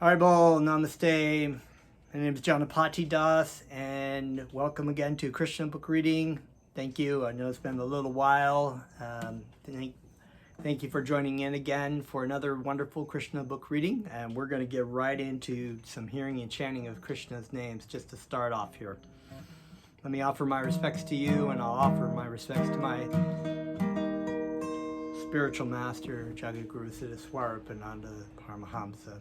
Haribol, Namaste. My name is Janapati Das, and welcome again to Krishna book reading. Thank you. I know it's been a little while. Thank you for joining in again for another wonderful Krishna book reading, and we're going to get right into some hearing and chanting of Krishna's names just to start off here. Let me offer my respects to you, and I'll offer my respects to my spiritual master, Jagaguru Siddha Swarapananda Paramahamsa.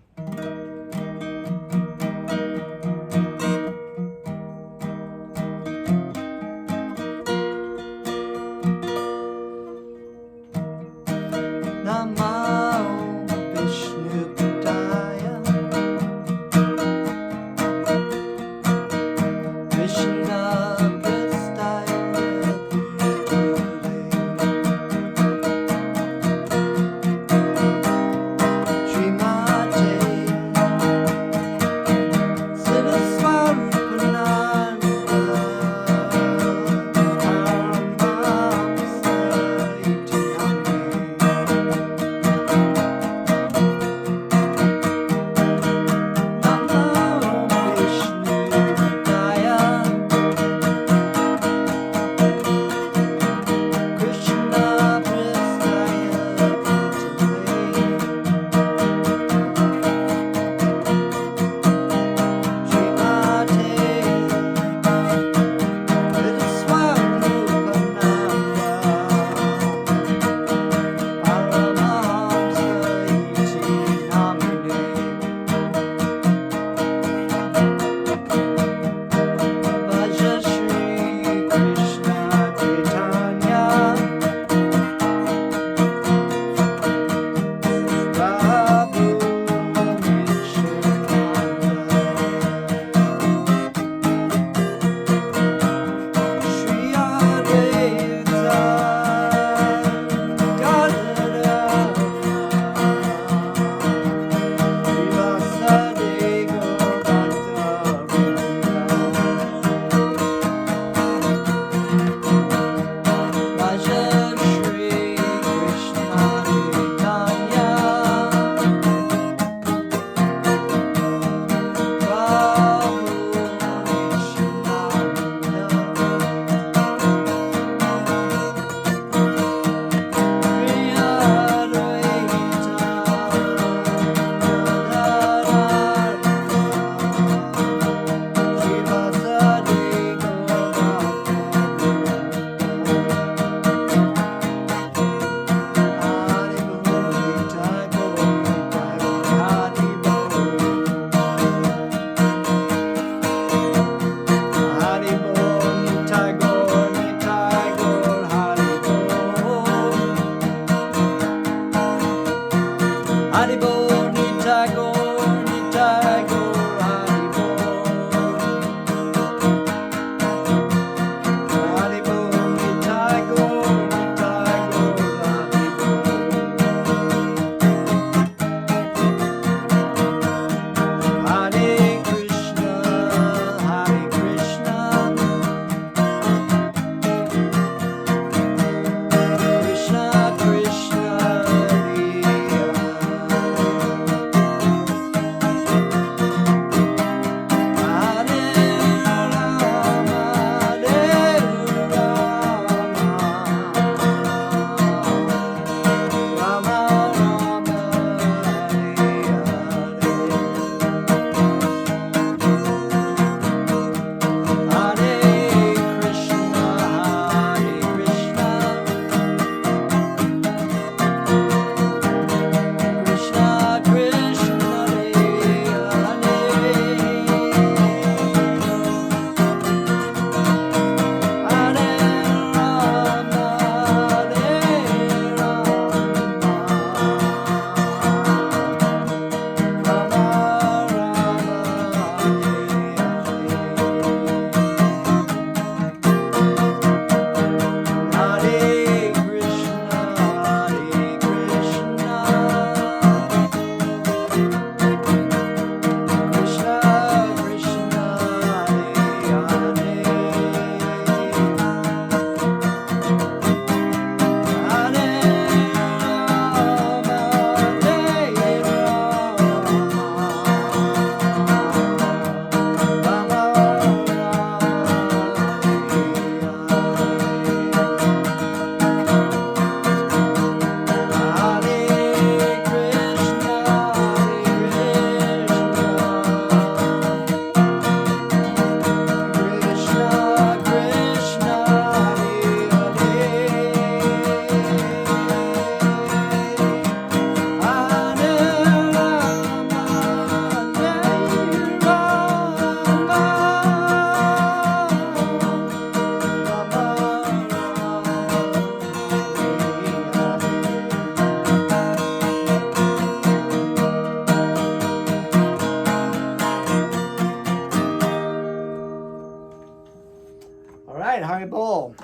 right, hi Bull.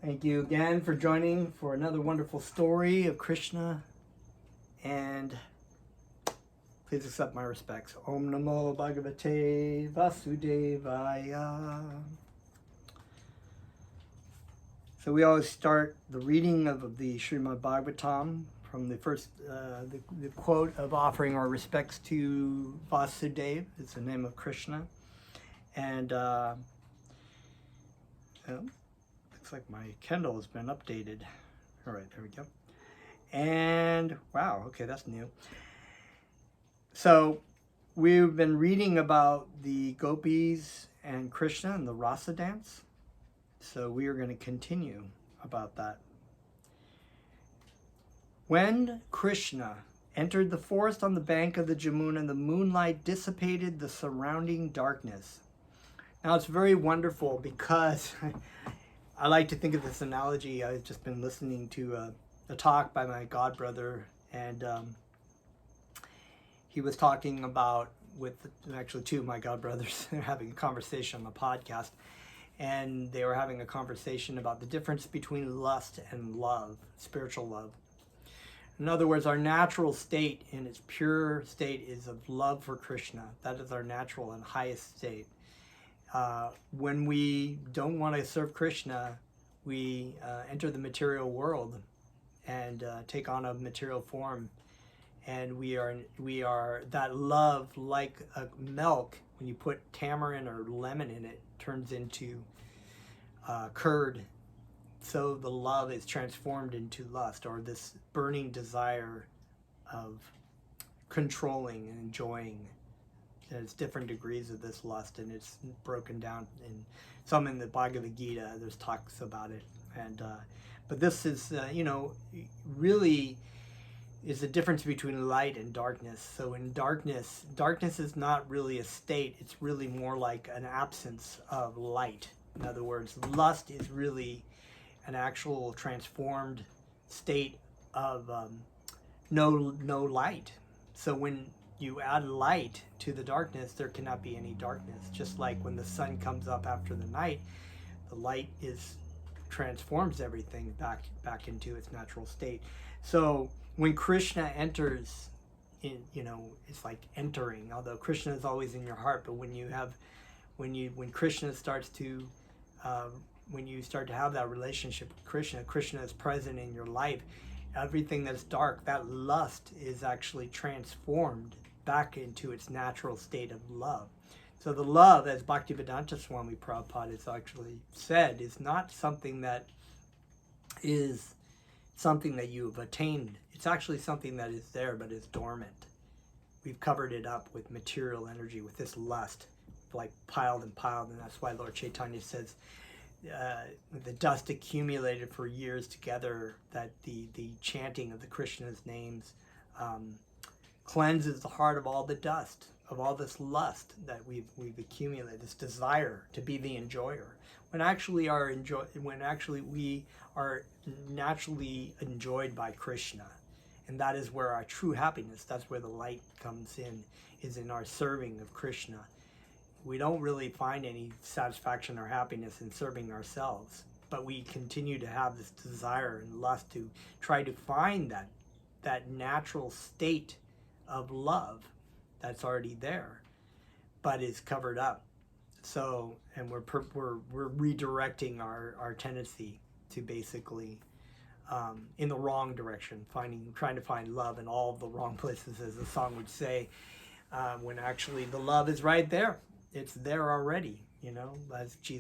Thank you again for joining for another wonderful story of Krishna, and please accept my respects. Om Namo Bhagavate Vasudevaya. So we always start the reading of the Srimad Bhagavatam from the first, the quote of offering our respects to Vasudeva. It's the name of Krishna. And looks like my Kindle has been updated. All right, there we go. And wow, okay, that's new. So we've been reading about the Gopis and Krishna and the Rasa dance. So we are going to continue about that. When Krishna entered the forest on the bank of the Jamuna, the moonlight dissipated the surrounding darkness. Now it's very wonderful because I like to think of this analogy. I've just been listening to a talk by my godbrother, and he was talking about, with actually two of my godbrothers, they're having a conversation on the podcast, and they were having a conversation about the difference between lust and love, spiritual love. In other words, our natural state in its pure state is of love for Krishna. That is our natural and highest state. When we don't want to serve Krishna, we enter the material world and take on a material form, and we are that love, like milk. When you put tamarind or lemon in it, turns into curd. So the love is transformed into lust, or this burning desire of controlling and enjoying. There's different degrees of this lust, and it's broken down in some in the Bhagavad Gita. There's talks about it, and but this is really is the difference between light and darkness. So in darkness is not really a state. It's really more like an absence of light. In other words, lust is really an actual transformed state of no light. So when you add light to the darkness, there cannot be any darkness. Just like when the sun comes up after the night, the light transforms everything back into its natural state. So when Krishna enters in, it's like entering, although Krishna is always in your heart, but when Krishna starts to when you start to have that relationship with Krishna is present in your life. Everything that's dark, that lust, is actually transformed back into its natural state of love. So the love, as Bhaktivedanta Swami Prabhupada has actually said, is not something that is something that you have attained. It's actually something that is there but is dormant. We've covered it up with material energy, with this lust, like piled and piled, and that's why Lord Chaitanya says the dust accumulated for years together, that the chanting of the Krishna's names cleanses the heart of all the dust, of all this lust that we've accumulated, this desire to be the enjoyer, when actually we are naturally enjoyed by Krishna. And that is where our true happiness, that's where the light comes in, is in our serving of Krishna. We don't really find any satisfaction or happiness in serving ourselves, but we continue to have this desire and lust to try to find that natural state of love that's already there, but is covered up. So, and we're redirecting our tendency to basically in the wrong direction, trying to find love in all of the wrong places, as the song would say, when actually the love is right there. It's there already, as Jesus